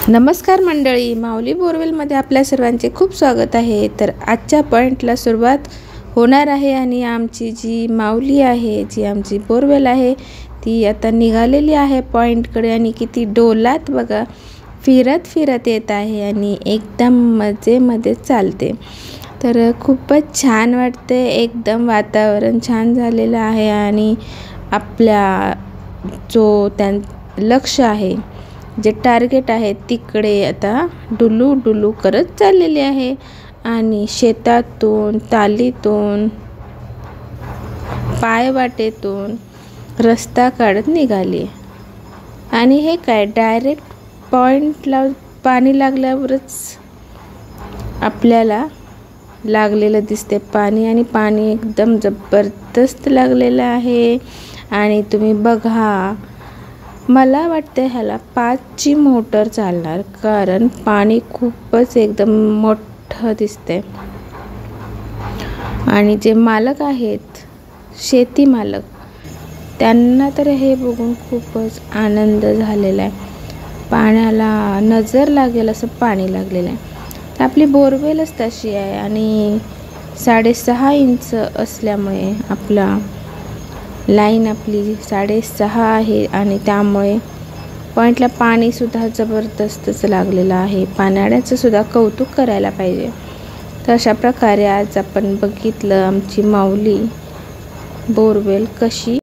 नमस्कार मंडळी, माऊली बोरवेलमध्ये आपल्या सर्वांचे खूप स्वागत आहे। तर आजच्या पॉइंटला सुरुवात होणार आहे आणि आमची जी माऊली आहे, जी आमची बोरवेल आहे, ती आता निघालेली आहे पॉइंटकडे आणि किती डोलात बघा फिरत फिरत येत आहे आणि एकदम मजेमध्ये चालते। तर खूपच छान वाटते, एकदम वातावरण छान झालेलं आहे आणि आपल्या जो लक्ष आहे, जे टार्गेट आहे तिकडे आता डुलू डुलू करत चाललेली आहे आणि शेतातून, तालीतून, पायवाटेतून रस्ता काढत निघाली आणि हे काय डायरेक्ट पॉइंटला पाणी लागल्यावरच आपल्याला लागलेलं दिसते पाणी आणि पाणी एकदम जबरदस्त लागलेलं आहे। आणि तुम्ही बघा, मला वाटते ह्याला 5ची मोटर चालणार, कारण पाणी खूपच एकदम मोठं दिसते। आणि जे मालक आहेत, शेती मालक, त्यांना तर हे बघून खूपच आनंद झालेला आहे। पाण्याला नजर लागेल असं पाणी लागलेलं आहे। तर आपली बोरवेलच तशी आहे आणि 6.5 इंच असल्यामुळे आपला लाईन आपली 6.5 आहे आणि त्यामुळे पॉइंटला पाणीसुद्धा जबरदस्तच लागलेलं आहे। पाण्याचं सुद्धा कौतुक करायला पाहिजे। तर अशा प्रकारे आज आपण बघितलं आमची माऊली बोरवेल कशी